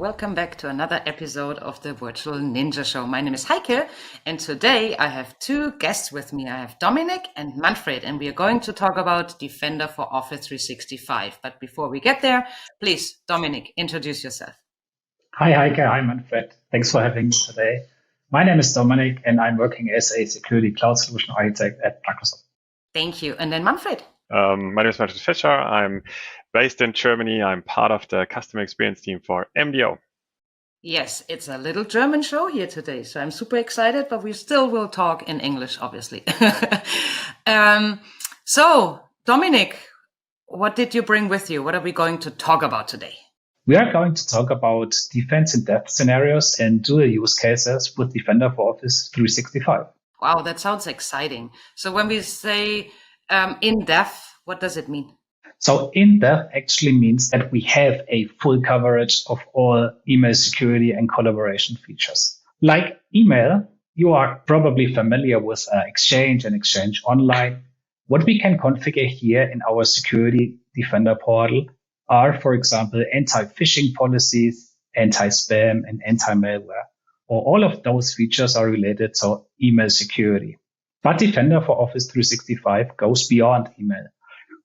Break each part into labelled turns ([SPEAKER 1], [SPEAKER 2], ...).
[SPEAKER 1] welcome back to another episode of the Virtual Ninja Show. My name is Heike, and today I have two guests with me. I have Dominic and Manfred, and we are going to talk about Defender for Office 365. But before we get there, please, Dominic, introduce yourself.
[SPEAKER 2] Hi, Heike. Hi, Manfred. Thanks for having me today. My name is Dominic, and I'm working as a security cloud solution architect at Microsoft.
[SPEAKER 1] Thank you. And then Manfred.
[SPEAKER 3] My name is Manfred Fischer. I'm based in Germany. I'm part of the customer experience team for MDO.
[SPEAKER 1] Yes, it's a little German show here today, so I'm super excited, but we still will talk in English, obviously. So, Dominic, what did you bring with you? What are we going to talk about today?
[SPEAKER 2] We are going to talk about defense in depth scenarios and dual use cases with Defender for Office 365.
[SPEAKER 1] Wow, that sounds exciting. So when we say in depth, what does it mean?
[SPEAKER 2] So in depth actually means that we have a full coverage of all email security and collaboration features. Like email, you are probably familiar with Exchange and Exchange Online. What we can configure here in our Security Defender portal are, for example, anti-phishing policies, anti-spam, and anti-malware. Or all of those features are related to email security. But Defender for Office 365 goes beyond email.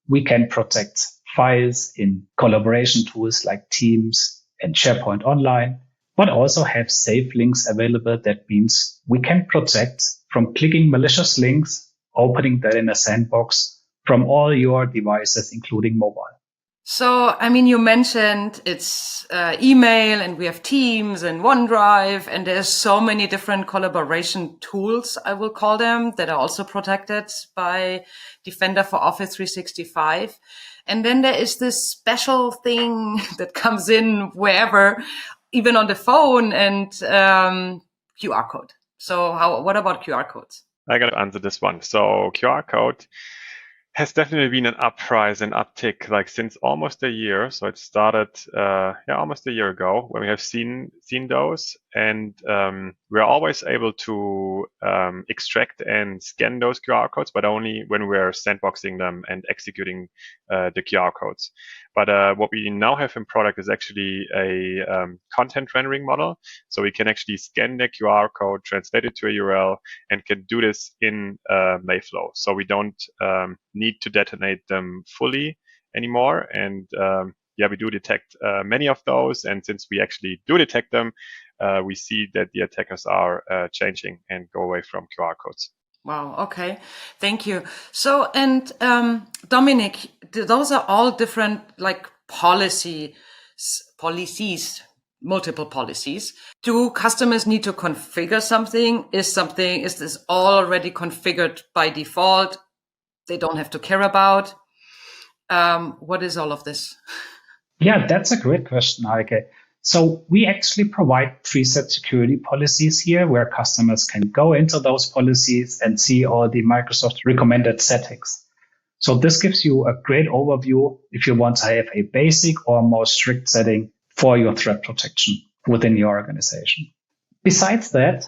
[SPEAKER 2] We can protect files in collaboration tools like Teams and SharePoint Online, but also have safe links available. That means we can protect from clicking malicious links, opening that in a sandbox from all your devices, including mobile.
[SPEAKER 1] So, I mean, you mentioned it's email and we have Teams and OneDrive, and there's so many different collaboration tools, I will call them, that are also protected by Defender for Office 365. And then there is this special thing that comes in wherever, even on the phone, and QR code. So what about QR codes?
[SPEAKER 3] I got to answer this one. So QR code has definitely been an uprise and uptick like since almost a year. So it started almost a year ago when we have seen those, and we're always able to extract and scan those QR codes, but only when we're sandboxing them and executing the QR codes. But what we now have in product is actually a content rendering model. So we can actually scan the QR code, translate it to a URL, and can do this in Mayflow. So we don't need to detonate them fully anymore. And we do detect many of those. And since we actually do detect them, we see that the attackers are changing and go away from QR codes.
[SPEAKER 1] Wow. Okay. Thank you. So, and Dominic, those are all different like policies, multiple policies. Do customers need to configure something? Is this already configured by default? They don't have to care about. What is all of this?
[SPEAKER 2] Yeah, that's a great question, Heike. So we actually provide preset security policies here where customers can go into those policies and see all the Microsoft recommended settings. So this gives you a great overview if you want to have a basic or more strict setting for your threat protection within your organization. Besides that,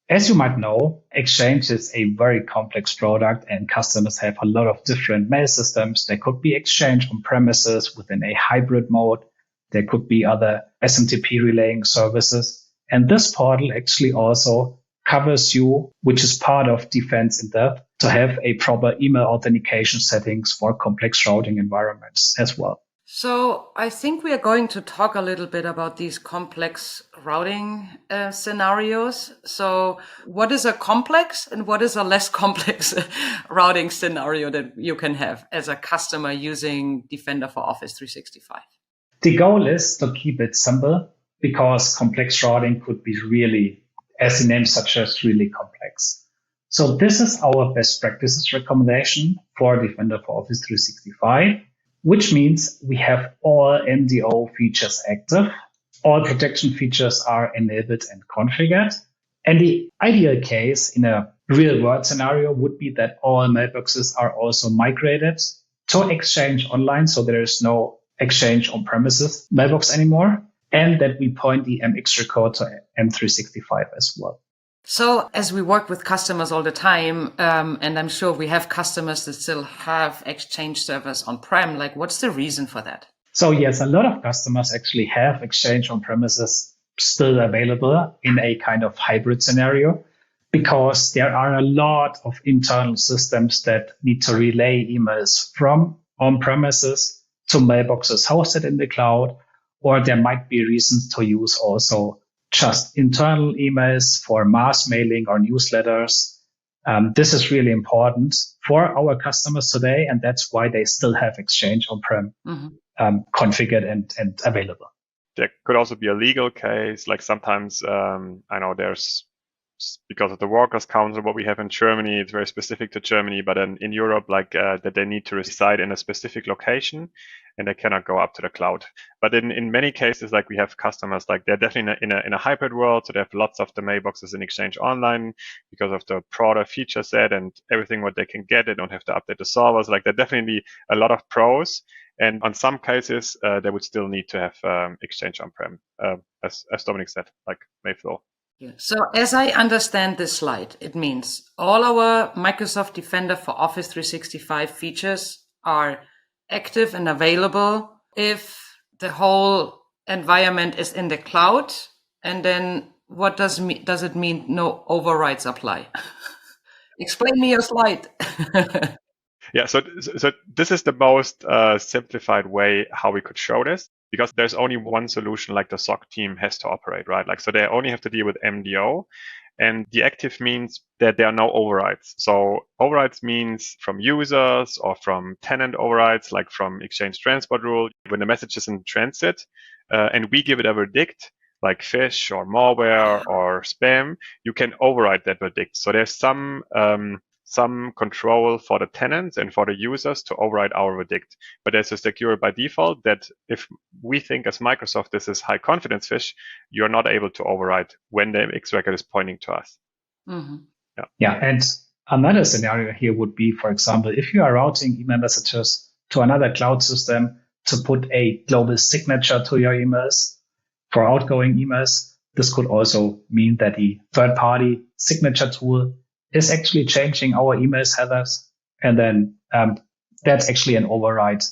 [SPEAKER 2] as you might know, Exchange is a very complex product and customers have a lot of different mail systems. There could be Exchange on premises within a hybrid mode. There could be other SMTP relaying services. And this portal actually also covers you, which is part of Defense in Depth, to have a proper email authentication settings for complex routing environments as well.
[SPEAKER 1] So I think we are going to talk a little bit about these complex routing scenarios. So what is a complex and what is a less complex routing scenario that you can have as a customer using Defender for Office 365?
[SPEAKER 2] The goal is to keep it simple because complex routing could be really, as the name suggests, really complex. So this is our best practices recommendation for Defender for Office 365, which means we have all MDO features active. All protection features are enabled and configured. And the ideal case in a real world scenario would be that all mailboxes are also migrated to Exchange Online. So there is no Exchange on-premises mailbox anymore, and that we point the MX record to M365 as well.
[SPEAKER 1] So as we work with customers all the time, and I'm sure we have customers that still have Exchange servers on-prem, like what's the reason for that?
[SPEAKER 2] So yes, a lot of customers actually have Exchange on premises still available in a kind of hybrid scenario because there are a lot of internal systems that need to relay emails from on premises to mailboxes hosted in the cloud, or there might be reasons to use also just internal emails for mass mailing or newsletters. This is really important for our customers today, and that's why they still have Exchange on-prem configured and available.
[SPEAKER 3] There could also be a legal case. Like sometimes I know there's, because of the Workers' Council, what we have in Germany, it's very specific to Germany, but in Europe, like that they need to reside in a specific location and they cannot go up to the cloud. But in many cases, like we have customers, like they're definitely in a hybrid world. So they have lots of the mailboxes in Exchange Online because of the broader feature set and everything what they can get. They don't have to update the servers. Like there are definitely a lot of pros. And on some cases, they would still need to have Exchange on-prem, as Dominic said, like Mayflow.
[SPEAKER 1] Yeah. So as I understand this slide, it means all our Microsoft Defender for Office 365 features are active and available if the whole environment is in the cloud. And then what does it mean no overrides apply? Explain me your slide.
[SPEAKER 3] Yeah, so this is the most simplified way how we could show this, because there's only one solution like the SOC team has to operate, right? Like, so they only have to deal with MDO, and the active means that there are no overrides. So overrides means from users or from tenant overrides, like from Exchange Transport Rule, when the message is in transit, and we give it a verdict, like phish or malware or spam, you can override that verdict. So there's some control for the tenants and for the users to override our verdict. But there's a secure by default that if we think as Microsoft this is high confidence phish, you're not able to override when the MX record is pointing to us.
[SPEAKER 1] Mm-hmm.
[SPEAKER 2] Yeah. And another scenario here would be, for example, if you are routing email messages to another cloud system to put a global signature to your emails for outgoing emails, this could also mean that the third-party signature tool is actually changing our emails headers. And then that's actually an override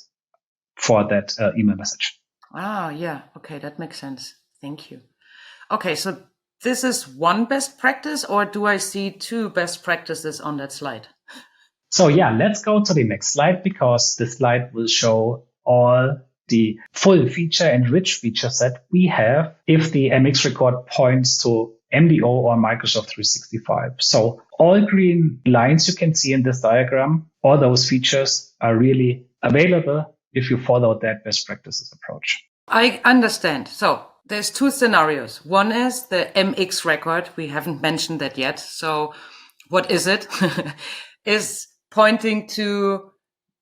[SPEAKER 2] for that email message.
[SPEAKER 1] Ah, yeah. Okay, that makes sense. Thank you. Okay, so this is one best practice, or do I see two best practices on that slide?
[SPEAKER 2] So yeah, let's go to the next slide, because this slide will show all the full feature and rich feature set we have if the MX record points to MDO or Microsoft 365. So all green lines you can see in this diagram, all those features are really available if you follow that best practices approach.
[SPEAKER 1] I understand. So there's two scenarios. One is the MX record. We haven't mentioned that yet. So what is it? Is pointing to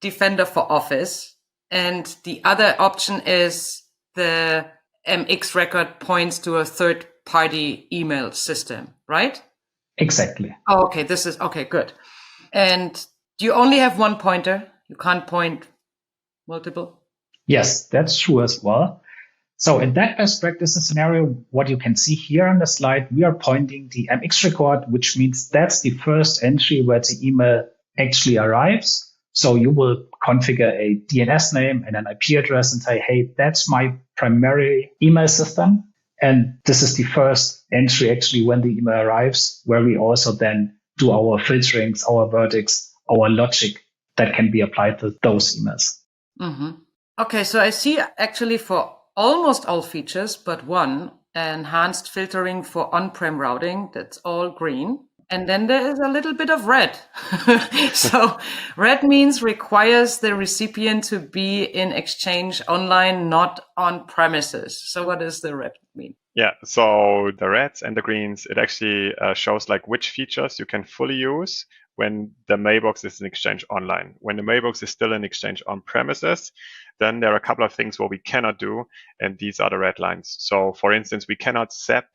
[SPEAKER 1] Defender for Office. And the other option is the MX record points to a third-party email system, right?
[SPEAKER 2] Exactly.
[SPEAKER 1] Oh, okay. This is okay. Good. And you only have one pointer. You can't point multiple.
[SPEAKER 2] Yes, that's true as well. So in that best practices scenario, what you can see here on the slide, we are pointing the MX record, which means that's the first entry where the email actually arrives. So you will configure a DNS name and an IP address and say, hey, that's my primary email system. And this is the first entry actually when the email arrives, where we also then do our filterings, our verdicts, our logic that can be applied to those emails.
[SPEAKER 1] Mm-hmm. Okay, so I see actually for almost all features, but one, enhanced filtering for on-prem routing, that's all green. And then there is a little bit of red. So red means requires the recipient to be in Exchange Online, not on premises. So what does the red mean?
[SPEAKER 3] Yeah, so the reds and the greens, it actually shows like which features you can fully use when the mailbox is in Exchange Online. When the mailbox is still in Exchange on premises, then there are a couple of things what we cannot do, and these are the red lines. So for instance, we cannot SEP,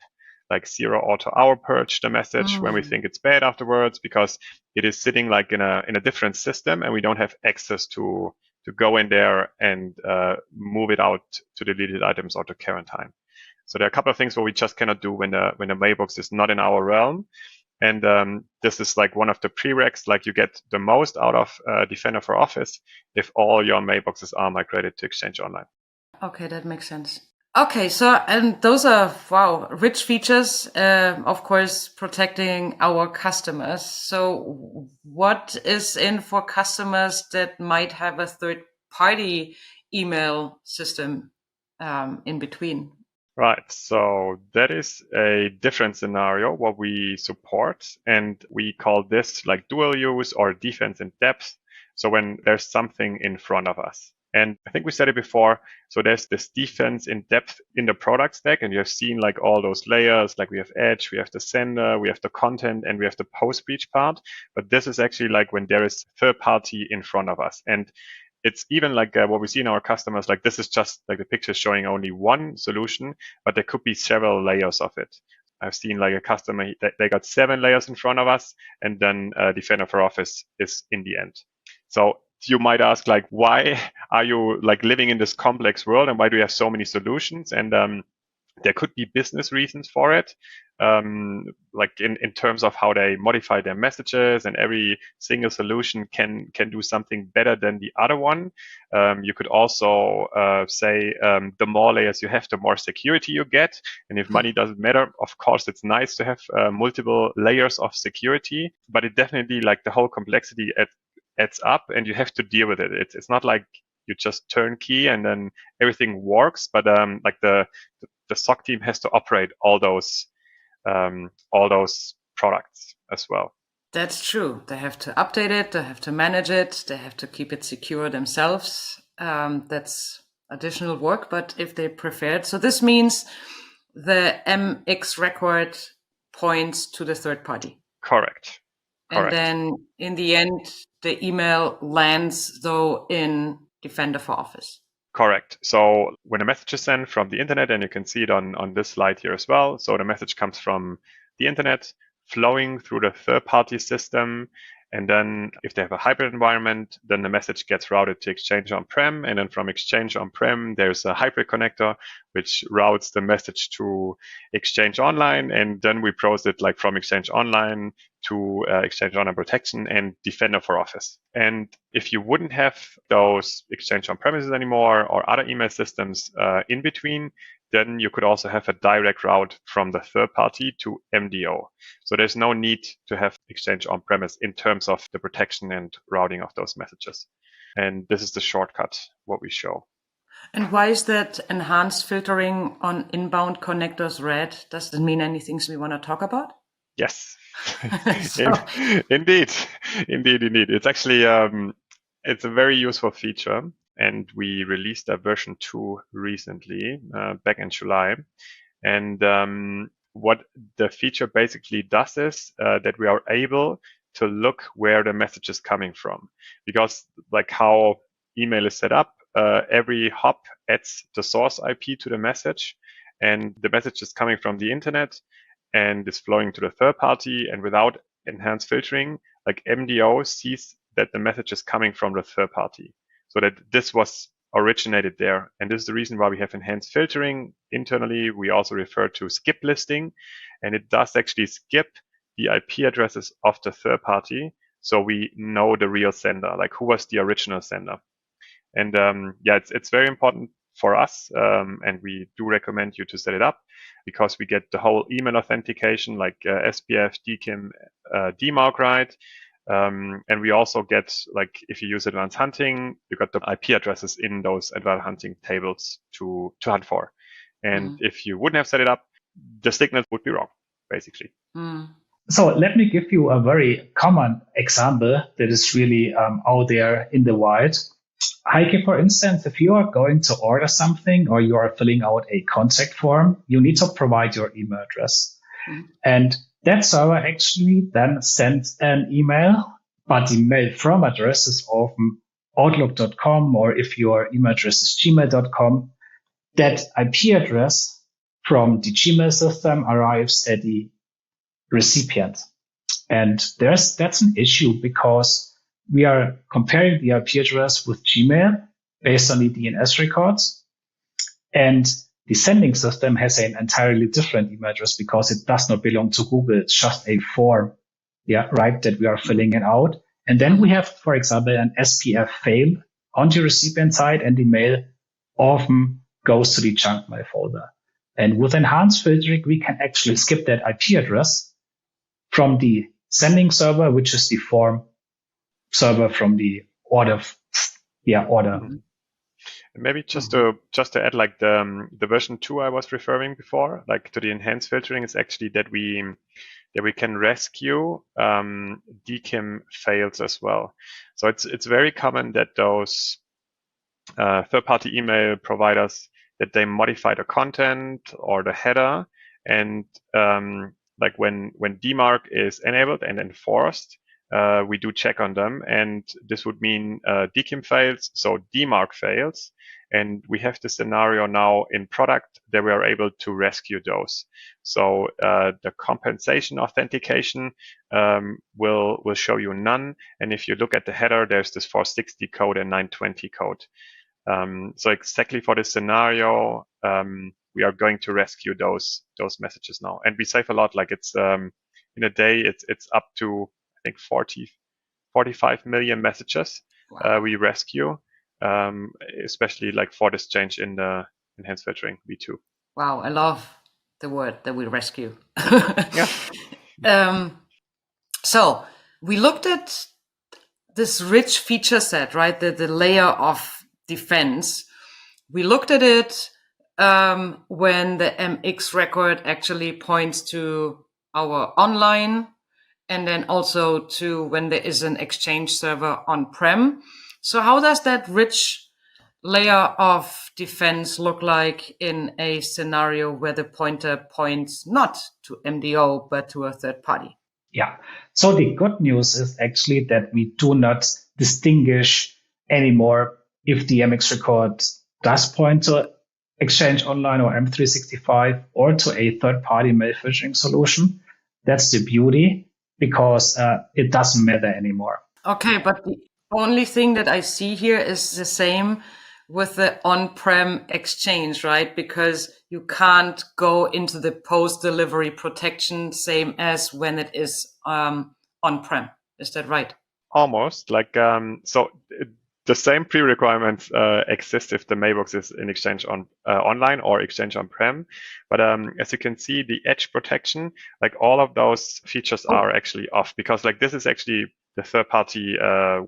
[SPEAKER 3] like zero auto hour purge the message when we think it's bad afterwards, because it is sitting like in a different system and we don't have access to go in there and move it out to deleted items or to quarantine. So there are a couple of things what we just cannot do when the mailbox is not in our realm. And this is like one of the prereqs, like you get the most out of Defender for Office if all your mailboxes are migrated to Exchange Online.
[SPEAKER 1] Okay, that makes sense. Okay, so, and those are, wow, rich features, of course, protecting our customers. So what is in for customers that might have a third party email system in between?
[SPEAKER 3] Right. So that is a different scenario what we support, and we call this like dual use or defense in depth. So when there's something in front of us. And I think we said it before. So there's this defense in depth in the product stack, and you have seen like all those layers, like we have edge, we have the sender, we have the content, and we have the post breach part. But this is actually like when there is third party in front of us. And it's even like what we see in our customers, like this is just like the picture showing only one solution, but there could be several layers of it. I've seen like a customer, they got 7 layers in front of us, and then Defender for Office is in the end. So you might ask, like, why are you like living in this complex world, and why do you have so many solutions? And there could be business reasons for it, like in terms of how they modify their messages, and every single solution can do something better than the other one. You could also say the more layers you have, the more security you get. And if money doesn't matter, of course, it's nice to have multiple layers of security, but it definitely, like, the whole complexity adds up, and you have to deal with it. It's not like you just turnkey and then everything works, but like the SOC team has to operate all those products as well.
[SPEAKER 1] That's true. They have to update it, they have to manage it, they have to keep it secure themselves. That's additional work, but if they prefer it. So this means the MX record points to the third party.
[SPEAKER 3] Correct.
[SPEAKER 1] And then in the end, the email lands though in Defender for Office.
[SPEAKER 3] Correct. So when a message is sent from the internet, and you can see it on this slide here as well. So the message comes from the internet, flowing through the third-party system. And then if they have a hybrid environment, then the message gets routed to Exchange on-prem. And then from Exchange on-prem, there's a hybrid connector, which routes the message to Exchange Online. And then we process it like from Exchange Online to Exchange Online Protection and Defender for Office. And if you wouldn't have those Exchange on-premises anymore or other email systems in between, then you could also have a direct route from the third party to MDO. So there's no need to have Exchange on-premise in terms of the protection and routing of those messages. And this is the shortcut, what we show.
[SPEAKER 1] And why is that enhanced filtering on inbound connectors red? Does it mean anything we want to talk about?
[SPEAKER 3] Yes, indeed. It's actually, it's a very useful feature. And we released a version 2 recently, back in July. And what the feature basically does is that we are able to look where the message is coming from. Because like how email is set up, every hop adds the source IP to the message, and the message is coming from the internet and is flowing to the third party. And without enhanced filtering, like MDO sees that the message is coming from the third party, so that this was originated there. And this is the reason why we have enhanced filtering internally. We also refer to skip listing, and it does actually skip the IP addresses of the third party, so we know the real sender, like who was the original sender. And yeah, it's very important for us, and we do recommend you to set it up, because we get the whole email authentication, like SPF, DKIM, DMARC, right? And we also get, like, if you use advanced hunting, you got the IP addresses in those advanced hunting tables to hunt for. And if you wouldn't have set it up, the signal would be wrong, basically.
[SPEAKER 2] So let me give you a very common example that is really out there in the wild. Heike, for instance, if you are going to order something or you are filling out a contact form, you need to provide your email address. And that server actually then sends an email, but the mail from address is often outlook.com, or if your email address is gmail.com, that IP address from the Gmail system arrives at the recipient. And that's an issue, because we are comparing the IP address with Gmail based on the DNS records. And the sending system has an entirely different email address because it does not belong to Google. It's just a form, right, that we are filling it out. And then we have, for example, an SPF fail on the recipient side, and the mail often goes to the junk mail folder. And with enhanced filtering, we can actually skip that IP address from the sending server, which is the form server from the order. Order.
[SPEAKER 3] Mm-hmm. Maybe just to add, like the version 2 I was referring before, like to the enhanced filtering, is actually that we can rescue DKIM fails as well. So it's very common that those third-party email providers, that they modify the content or the header, and like when DMARC is enabled and enforced, we do check on them, and this would mean DKIM fails, so DMARC fails, and we have the scenario now in product that we are able to rescue those. So the compensation authentication will show you none, and if you look at the header, there's this 460 code and 920 code. So exactly for this scenario, we are going to rescue those messages now, and we save a lot. Like it's in a day, it's up to I think 45 million messages.
[SPEAKER 1] Wow.
[SPEAKER 3] We rescue, especially like for this change in the enhanced filtering v2.
[SPEAKER 1] Wow, I love the word that we rescue.
[SPEAKER 3] Yeah.
[SPEAKER 1] So we looked at this rich feature set, right? The layer of defense. We looked at it when the MX record actually points to our online, and then also to when there is an Exchange server on-prem. So how does that rich layer of defense look like in a scenario where the pointer points not to MDO, but to a third party?
[SPEAKER 2] Yeah. So the good news is actually that we do not distinguish anymore if the MX record does point to Exchange Online or M365 or to a third-party mail phishing solution. That's the beauty, because it doesn't matter anymore.
[SPEAKER 1] Okay, but the only thing that I see here is the same with the on-prem Exchange, right? Because you can't go into the post-delivery protection same as when it is on-prem. Is that right?
[SPEAKER 3] Almost. Like so the same pre-requirements exist if the mailbox is in Exchange on online or Exchange on-prem. But as you can see, the edge protection, like all of those features are actually off, because like this is actually the third-party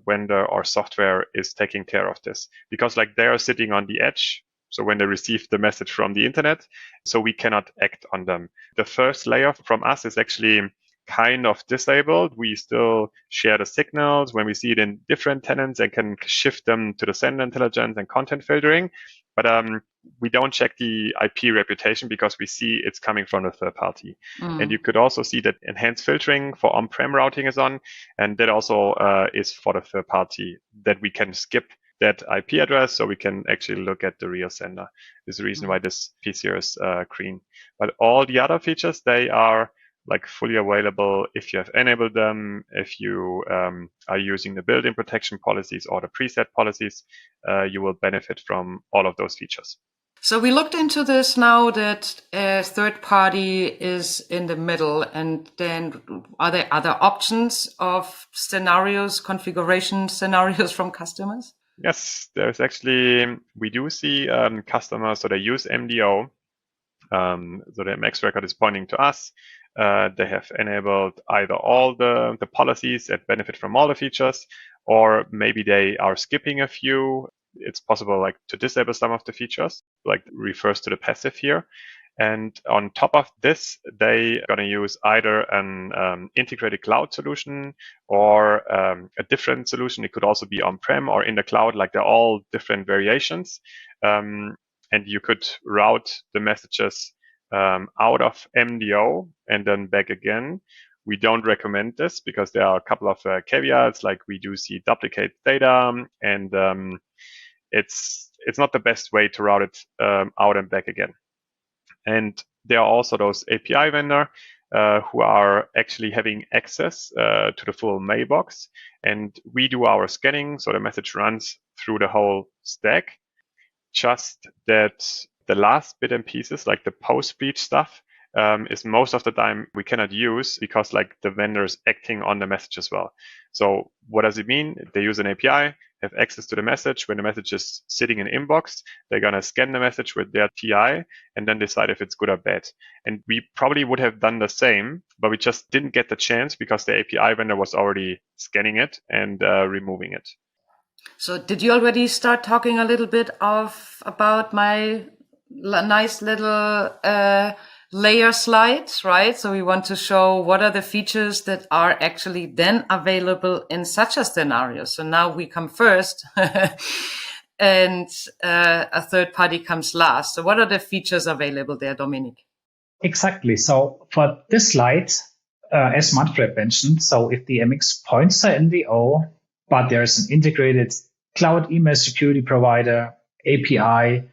[SPEAKER 3] vendor or software is taking care of this, because like they are sitting on the edge. So when they receive the message from the internet, so we cannot act on them. The first layer from us is actually kind of disabled. We still share the signals when we see it in different tenants and can shift them to the sender intelligence and content filtering. But we don't check the IP reputation because we see it's coming from the third party. And you could also see that enhanced filtering for on-prem routing is on, and that also is for the third party, that we can skip that IP address, so we can actually look at the real sender. This is the reason why this piece here is green. But all the other features, they are like fully available if you have enabled them, if you are using the built-in protection policies or the preset policies, you will benefit from all of those features.
[SPEAKER 1] So we looked into this now that a third party is in the middle, and then are there other options of scenarios, configuration scenarios from customers?
[SPEAKER 3] Yes, there's actually, we do see customers, so they use MDO. So the MX record is pointing to us. They have enabled either all the policies that benefit from all the features, or maybe they are skipping a few. It's possible like to disable some of the features, like refers to the passive here. And on top of this, they are going to use either an integrated cloud solution or a different solution. It could also be on-prem or in the cloud, like they're all different variations. And you could route the messages out of MDO and then back again. We don't recommend this because there are a couple of caveats, like we do see duplicate data, and it's not the best way to route it out and back again. And there are also those API vendor who are actually having access to the full mailbox, and we do our scanning, so the message runs through the whole stack. Just that the last bit and pieces, like the post-breach stuff, is most of the time we cannot use because like the vendor is acting on the message as well. So what does it mean? They use an API, have access to the message. When the message is sitting in inbox, they're going to scan the message with their TI and then decide if it's good or bad. And we probably would have done the same, but we just didn't get the chance because the API vendor was already scanning it and removing it.
[SPEAKER 1] So did you already start talking a little bit about my nice little layer slides, right? So we want to show what are the features that are actually then available in such a scenario. So now we come first and a third party comes last. So what are the features available there, Dominik?
[SPEAKER 2] Exactly. So for this slide, as Manfred mentioned, so if the MX points are in the O, but there's an integrated cloud email security provider, API,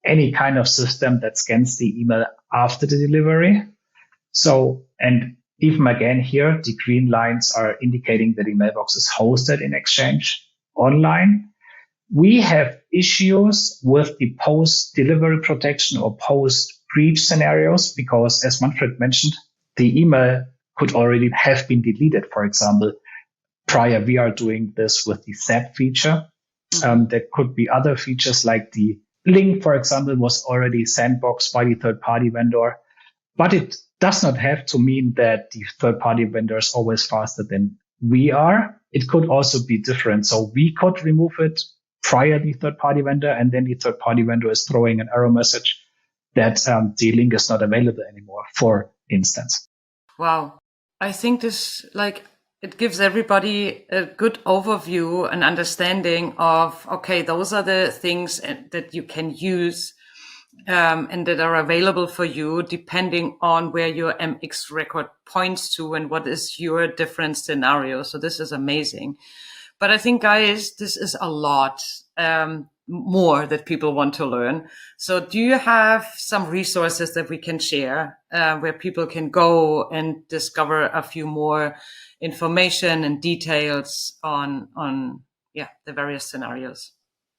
[SPEAKER 2] any kind of system that scans the email after the delivery. So, and even again here, the green lines are indicating that the mailbox is hosted in Exchange online. We have issues with the post-delivery protection or post-breach scenarios because, as Manfred mentioned, the email could already have been deleted, for example. Prior, we are doing this with the SAP feature. There could be other features like the link, for example, was already sandboxed by the third-party vendor. But it does not have to mean that the third-party vendor is always faster than we are. It could also be different. So we could remove it prior the third-party vendor, and then the third-party vendor is throwing an error message that the link is not available anymore, for instance.
[SPEAKER 1] Wow. I think this, it gives everybody a good overview and understanding of, okay, those are the things that you can use and that are available for you depending on where your MX record points to and what is your different scenario. So this is amazing. But I think, guys, this is a lot more that people want to learn. So do you have some resources that we can share where people can go and discover a few more information and details on the various scenarios?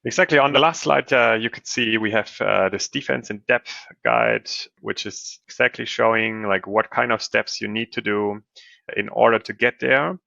[SPEAKER 3] Exactly. On the last slide, you could see we have this defense in depth guide, which is exactly showing like what kind of steps you need to do in order to get there.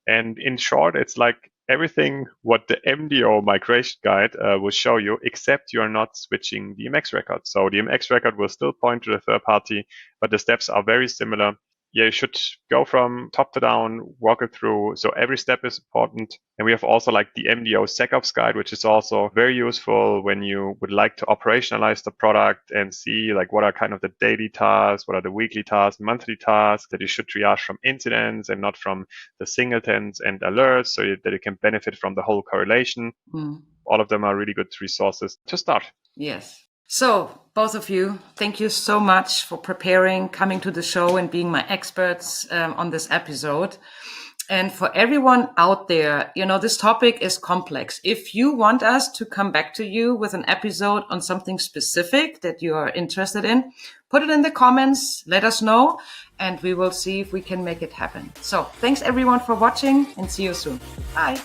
[SPEAKER 3] And in short, it's like everything what the MDO migration guide will show you, except you're not switching the MX record. So the MX record will still point to the third party, but the steps are very similar. Yeah, you should go from top to down, walk it through. So every step is important. And we have also like the MDO SecOps guide, which is also very useful when you would like to operationalize the product and see like what are kind of the daily tasks, what are the weekly tasks, monthly tasks that you should triage from incidents and not from the singletons and alerts, so that you can benefit from the whole correlation. All of them are really good resources to start.
[SPEAKER 1] Yes. So both of you, thank you so much for preparing, coming to the show and being my experts on this episode. And for everyone out there, this topic is complex. If you want us to come back to you with an episode on something specific that you are interested in, put it in the comments, let us know, and we will see if we can make it happen. So thanks everyone for watching and see you soon. Bye.